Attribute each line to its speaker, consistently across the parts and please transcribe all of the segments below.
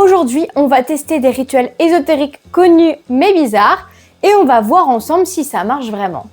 Speaker 1: Aujourd'hui, on va tester des rituels ésotériques connus mais bizarres et on va voir ensemble si ça marche vraiment.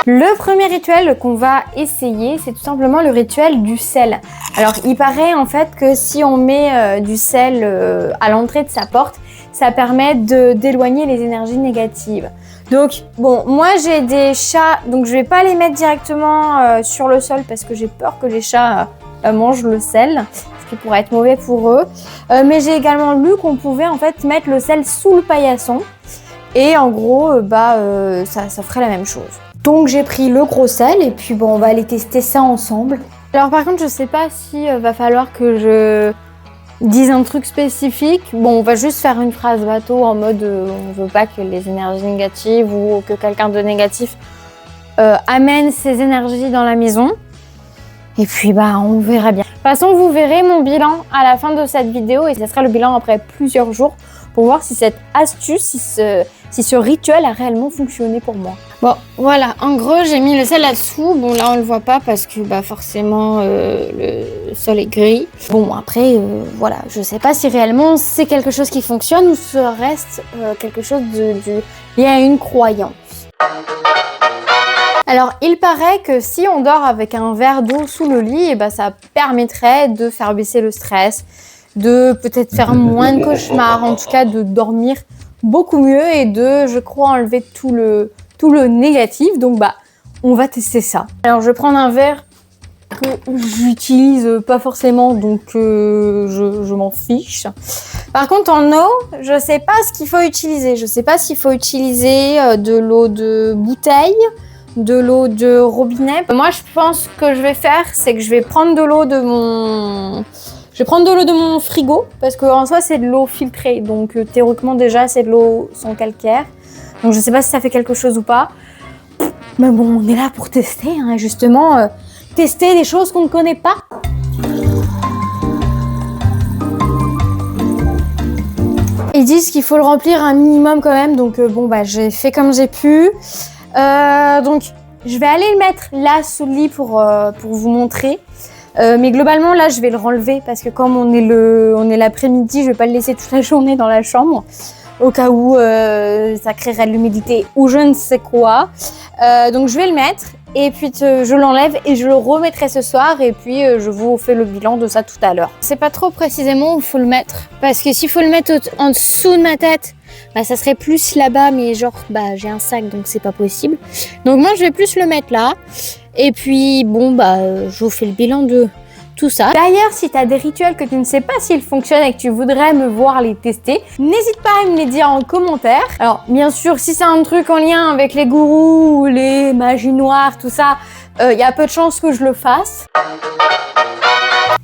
Speaker 1: Le premier rituel qu'on va essayer, c'est tout simplement le rituel du sel. Alors, il paraît en fait que si on met du sel à l'entrée de sa porte, ça permet d'éloigner les énergies négatives. Donc, bon, moi j'ai des chats, donc je vais pas les mettre directement sur le sol parce que j'ai peur que les chats mangent le sel, ce qui pourrait être mauvais pour eux. Mais j'ai également lu qu'on pouvait en fait mettre le sel sous le paillasson et en gros, ça ferait la même chose. Donc j'ai pris le gros sel et puis bon, on va aller tester ça ensemble. Alors par contre, je sais pas si va falloir que je dise un truc spécifique. Bon, on va juste faire une phrase bateau en mode on veut pas que les énergies négatives ou que quelqu'un de négatif amène ses énergies dans la maison. Et puis on verra bien. De toute façon, vous verrez mon bilan à la fin de cette vidéo et ce sera le bilan après plusieurs jours pour voir si cette astuce, si ce rituel a réellement fonctionné pour moi. Bon, voilà, en gros, j'ai mis le sel là-dessous. Bon, là, on le voit pas parce que forcément, le sol est gris. Bon, après, voilà, je sais pas si réellement c'est quelque chose qui fonctionne ou ce reste quelque chose lié à une croyance. Alors, il paraît que si on dort avec un verre d'eau sous le lit, ça permettrait de faire baisser le stress, de peut-être faire moins de cauchemars, en tout cas de dormir beaucoup mieux et de, je crois, enlever tout le négatif. Donc, on va tester ça. Alors, je vais prendre un verre que j'utilise pas forcément, donc je m'en fiche. Par contre, en eau, je sais pas ce qu'il faut utiliser. Je sais pas s'il faut utiliser de l'eau de bouteille, de l'eau de robinet. Moi, je pense que je vais faire, c'est que je vais prendre de l'eau de mon... Je vais prendre de l'eau de mon frigo, parce qu'en soi, c'est de l'eau filtrée. Donc, théoriquement, déjà, c'est de l'eau sans calcaire. Donc, je sais pas si ça fait quelque chose ou pas. Mais bon, on est là pour tester, hein, justement. Tester des choses qu'on ne connaît pas. Ils disent qu'il faut le remplir un minimum quand même. Donc, j'ai fait comme j'ai pu. Donc, je vais aller le mettre là sous le lit pour vous montrer. Mais globalement, là, je vais le renlever parce que comme on est l'après-midi, je vais pas le laisser toute la journée dans la chambre au cas où ça créerait de l'humidité ou je ne sais quoi. Donc, je vais le mettre et puis je l'enlève et je le remettrai ce soir et puis je vous fais le bilan de ça tout à l'heure. Je sais pas trop précisément où il faut le mettre parce que s'il faut le mettre en dessous de ma tête, ça serait plus là-bas, mais genre, j'ai un sac, donc c'est pas possible. Donc moi, je vais plus le mettre là. Et puis, je vous fais le bilan de tout ça. D'ailleurs, si tu as des rituels que tu ne sais pas s'ils fonctionnent et que tu voudrais me voir les tester, n'hésite pas à me les dire en commentaire. Alors, bien sûr, si c'est un truc en lien avec les gourous, les magies noires, tout ça, il y a peu de chances que je le fasse.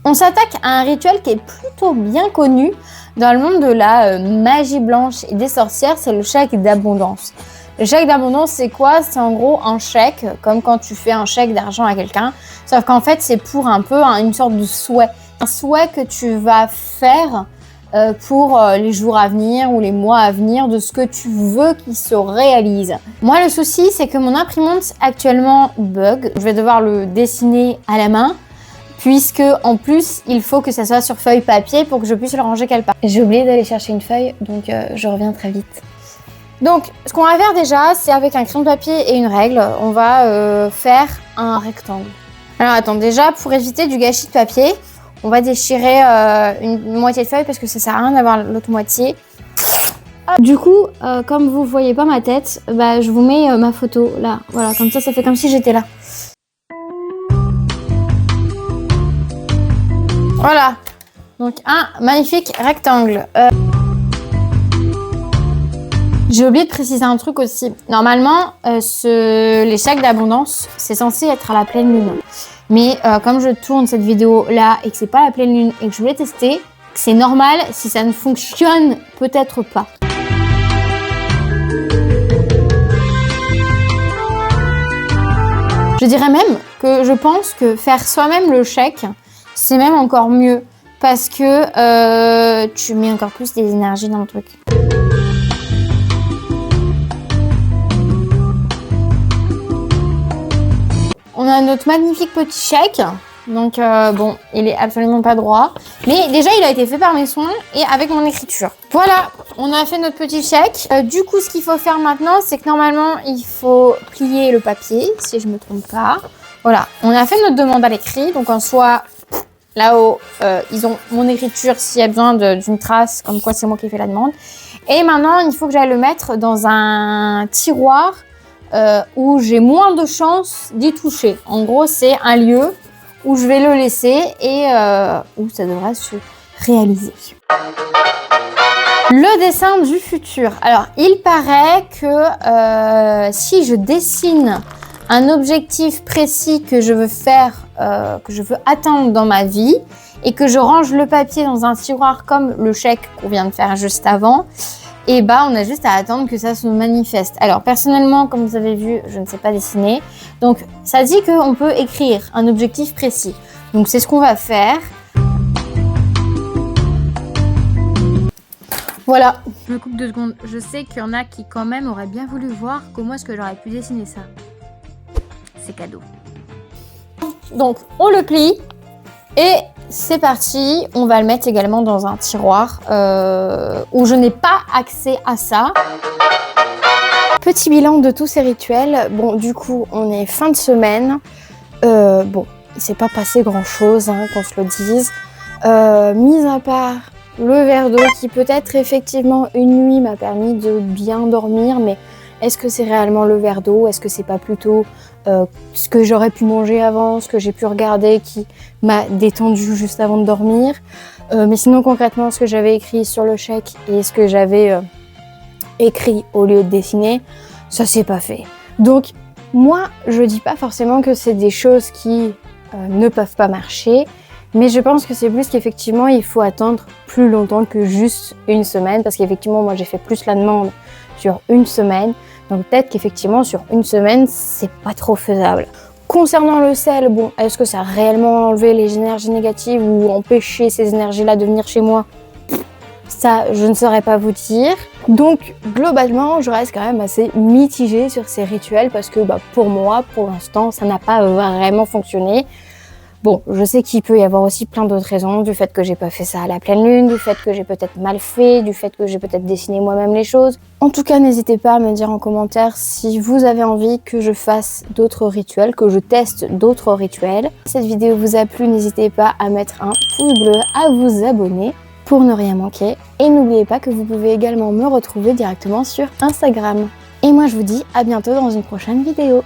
Speaker 1: On s'attaque à un rituel qui est plutôt bien connu dans le monde de la magie blanche et des sorcières, c'est le chèque d'abondance. Le chèque d'abondance, c'est quoi? C'est en gros un chèque, comme quand tu fais un chèque d'argent à quelqu'un, sauf qu'en fait, c'est pour un peu une sorte de souhait. Un souhait que tu vas faire pour les jours à venir ou les mois à venir de ce que tu veux qu'il se réalise. Moi, le souci, c'est que mon imprimante actuellement bug. Je vais devoir le dessiner à la main, puisque en plus, il faut que ça soit sur feuille papier pour que je puisse le ranger quelque part. J'ai oublié d'aller chercher une feuille, donc je reviens très vite. Donc, ce qu'on va faire déjà, c'est avec un crayon de papier et une règle, on va faire un rectangle. Alors attends, déjà, pour éviter du gâchis de papier, on va déchirer une moitié de feuille parce que ça sert à rien d'avoir l'autre moitié. Du coup, comme vous voyez pas ma tête, je vous mets ma photo là. Voilà, comme ça fait comme si j'étais là. Voilà. Donc, un magnifique rectangle. J'ai oublié de préciser un truc aussi. Normalement, les chèques d'abondance, c'est censé être à la pleine lune. Mais comme je tourne cette vidéo là et que c'est pas la pleine lune et que je voulais tester, c'est normal si ça ne fonctionne peut-être pas. Je dirais même que je pense que faire soi-même le chèque, c'est même encore mieux parce que tu mets encore plus des énergies dans le truc. On a notre magnifique petit chèque Donc bon, il est absolument pas droit. Mais déjà, il a été fait par mes soins et avec mon écriture. Voilà, on a fait notre petit chèque. Du coup, ce qu'il faut faire maintenant, c'est que normalement, il faut plier le papier, si je me trompe pas. Voilà, on a fait notre demande à l'écrit. Donc en soi, là-haut, ils ont mon écriture s'il y a besoin d'une trace, comme quoi c'est moi qui ai fait la demande. Et maintenant, il faut que j'aille le mettre dans un tiroir où j'ai moins de chances d'y toucher. En gros, c'est un lieu où je vais le laisser et où ça devrait se réaliser. Le dessin du futur. Alors, il paraît que si je dessine un objectif précis que je veux faire, que je veux atteindre dans ma vie et que je range le papier dans un tiroir comme le chèque qu'on vient de faire juste avant, et bah on a juste à attendre que ça se manifeste. Alors personnellement, comme vous avez vu, je ne sais pas dessiner. Donc ça dit qu'on peut écrire un objectif précis. Donc c'est ce qu'on va faire. Voilà. Je me coupe 2 secondes. Je sais qu'il y en a qui quand même auraient bien voulu voir comment est-ce que j'aurais pu dessiner ça. C'est cadeau. Donc on le plie et c'est parti. On va le mettre également dans un tiroir où je n'ai pas accès à ça. Petit bilan de tous ces rituels. Bon, du coup, on est fin de semaine. Bon, il s'est pas passé grand-chose, hein, qu'on se le dise. Mis à part le verre d'eau qui peut-être effectivement une nuit m'a permis de bien dormir, mais est-ce que c'est réellement le verre d'eau? Est-ce que c'est pas plutôt ce que j'aurais pu manger avant, ce que j'ai pu regarder qui m'a détendu juste avant de dormir? Mais sinon concrètement, ce que j'avais écrit sur le chèque et ce que j'avais écrit au lieu de dessiner, ça s'est pas fait. Donc moi, je dis pas forcément que c'est des choses qui ne peuvent pas marcher, mais je pense que c'est plus qu'effectivement il faut attendre plus longtemps que juste une semaine, parce qu'effectivement moi j'ai fait plus la demande sur une semaine, donc peut-être qu'effectivement sur une semaine c'est pas trop faisable. Concernant le sel, bon, est-ce que ça a réellement enlevé les énergies négatives ou empêché ces énergies-là de venir chez moi? Ça, je ne saurais pas vous dire. Donc, globalement, je reste quand même assez mitigée sur ces rituels parce que pour moi, pour l'instant, ça n'a pas vraiment fonctionné. Bon, je sais qu'il peut y avoir aussi plein d'autres raisons, du fait que j'ai pas fait ça à la pleine lune, du fait que j'ai peut-être mal fait, du fait que j'ai peut-être dessiné moi-même les choses. En tout cas, n'hésitez pas à me dire en commentaire si vous avez envie que je fasse d'autres rituels, que je teste d'autres rituels. Si cette vidéo vous a plu, n'hésitez pas à mettre un pouce bleu, à vous abonner pour ne rien manquer. Et n'oubliez pas que vous pouvez également me retrouver directement sur Instagram. Et moi, je vous dis à bientôt dans une prochaine vidéo.